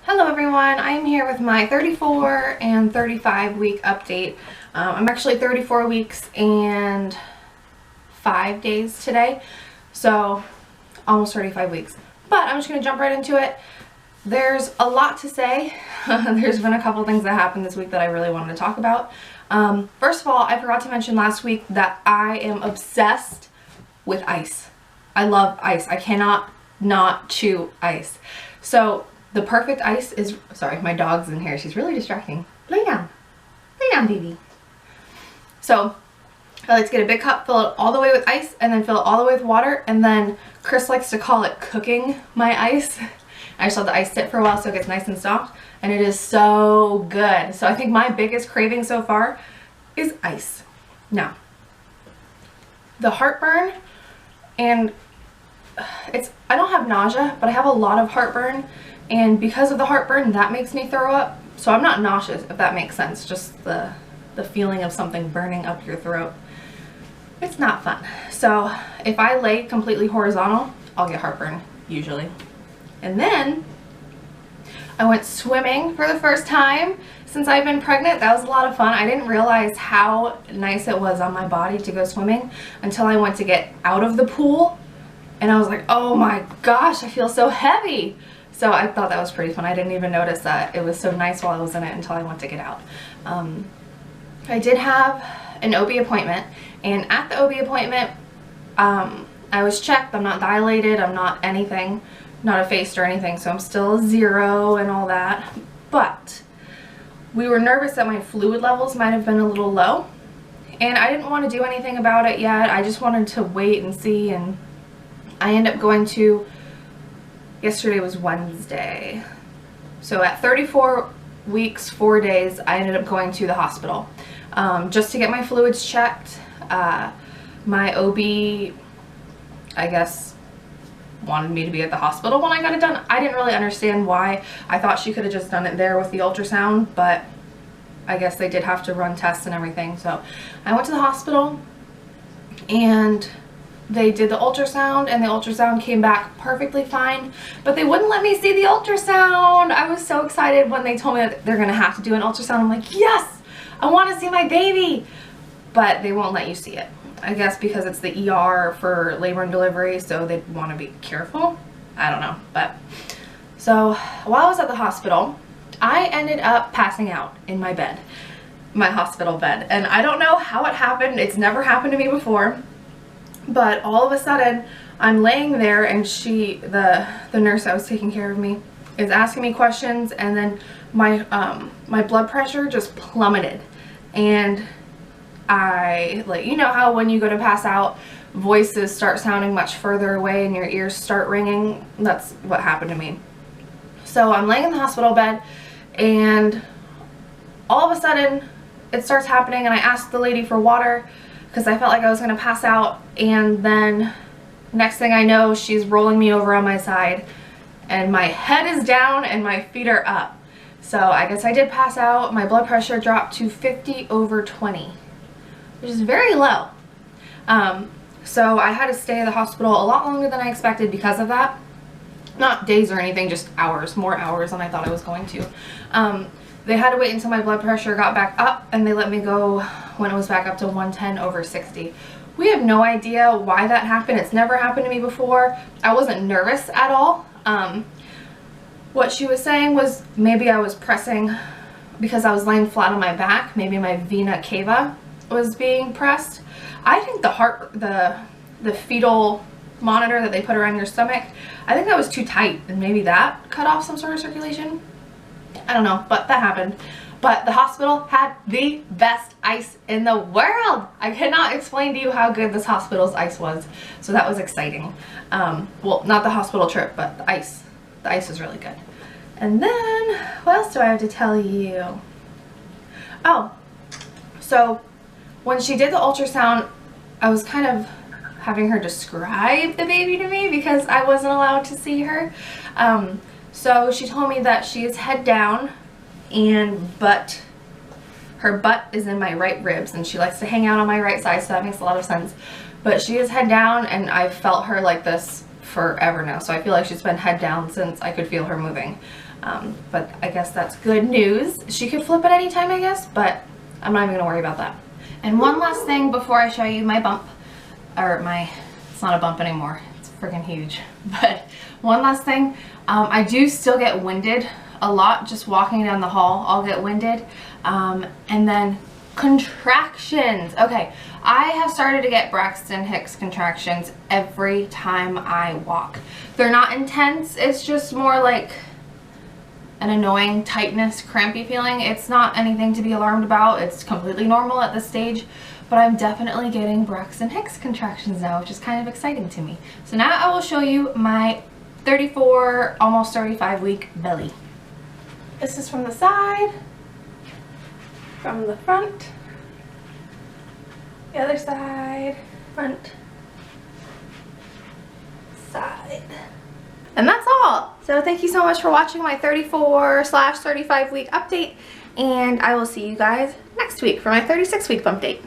Hello everyone, I am here with my 34 and 35 week update. I'm actually 34 weeks and 5 days today, so almost 35 weeks. But I'm just going to jump right into it. There's a lot to say. There's been a couple things that happened this week that I really wanted to talk about. First of all, I forgot to mention last week that I am obsessed with ice. I love ice. I cannot not chew ice. So the perfect ice is, sorry, my dog's in here. She's really distracting. Lay down. Lay down, baby. So I like to get a big cup, fill it all the way with ice, and then fill it all the way with water. And then Chris likes to call it cooking my ice. I just let the ice sit for a while so it gets nice and soft. And it is so good. So I think my biggest craving so far is ice. Now, the heartburn, and I don't have nausea, but I have a lot of heartburn. And because of the heartburn, that makes me throw up. So I'm not nauseous, if that makes sense. Just the feeling of something burning up your throat. It's not fun. So if I lay completely horizontal, I'll get heartburn, usually. And then I went swimming for the first time since I've been pregnant. That was a lot of fun. I didn't realize how nice it was on my body to go swimming until I went to get out of the pool. And I was like, oh my gosh, I feel so heavy. So I thought that was pretty fun. I didn't even notice that it was so nice while I was in it until I went to get out. I did have an OB appointment, and at the OB appointment, I was checked. I'm not dilated. I'm not anything, not effaced or anything, so I'm still 0 and all that. But we were nervous that my fluid levels might have been a little low, and I didn't want to do anything about it yet. I just wanted to wait and see, and I ended up going to, yesterday was Wednesday, so at 34 weeks 4 days I ended up going to the hospital just to get my fluids checked. My OB, I guess, wanted me to be at the hospital when I got it done. I didn't really understand why. I thought she could have just done it there with the ultrasound, but I guess they did have to run tests and everything. So I went to the hospital and they did the ultrasound, and the ultrasound came back perfectly fine, but they wouldn't let me see the ultrasound. I was so excited when they told me that they're gonna have to do an ultrasound. I'm like, yes, I want to see my baby, but they won't let you see it. I guess because it's the ER for labor and delivery, so they want to be careful. I don't know. But so while I was at the hospital, I ended up passing out in my bed, my hospital bed, and I don't know how it happened. It's never happened to me before. But all of a sudden, I'm laying there, and the nurse that was taking care of me is asking me questions, and then my blood pressure just plummeted. And you know how when you go to pass out, voices start sounding much further away and your ears start ringing? That's what happened to me. So I'm laying in the hospital bed, and all of a sudden, it starts happening, and I asked the lady for water, because I felt like I was going to pass out, and then next thing I know, she's rolling me over on my side, and my head is down and my feet are up. So I guess I did pass out. My blood pressure dropped to 50/20, which is very low. So I had to stay at the hospital a lot longer than I expected because of that. Not days or anything, just hours, more hours than I thought I was going to. They had to wait until my blood pressure got back up, and they let me go when it was back up to 110/60. We have no idea why that happened. It's never happened to me before. I wasn't nervous at all. What she was saying was maybe I was pressing, because I was laying flat on my back, maybe my vena cava was being pressed. I think the fetal monitor that they put around your stomach, I think that was too tight, and maybe that cut off some sort of circulation. I don't know, but that happened. But the hospital had the best ice in the world. I cannot explain to you how good this hospital's ice was. So that was exciting. Well, not the hospital trip, but the ice. The ice was really good. And then, what else do I have to tell you? Oh, so when she did the ultrasound, I was kind of having her describe the baby to me because I wasn't allowed to see her. So she told me that she is head down, and her butt is in my right ribs, and she likes to hang out on my right side, so that makes a lot of sense. But she is head down, and I've felt her like this forever now, so I feel like she's been head down since I could feel her moving. But I guess that's good news. She could flip at any time, I guess, but I'm not even gonna worry about that. And one last thing before I show you my bump, or it's not a bump anymore, it's freaking huge. But one last thing, I do still get winded a lot just walking down the hall. I'll get winded. And then contractions. Okay, I have started to get Braxton Hicks contractions every time I walk. They're not intense, it's just more like an annoying tightness, crampy feeling. It's not anything to be alarmed about. It's completely normal at this stage, but I'm definitely getting Braxton Hicks contractions now, which is kind of exciting to me. So now I will show you my 34, almost 35 week belly. This is from the side, from the front, the other side, front, side. And that's all. So thank you so much for watching my 34/35 week update, and I will see you guys next week for my 36 week bump date.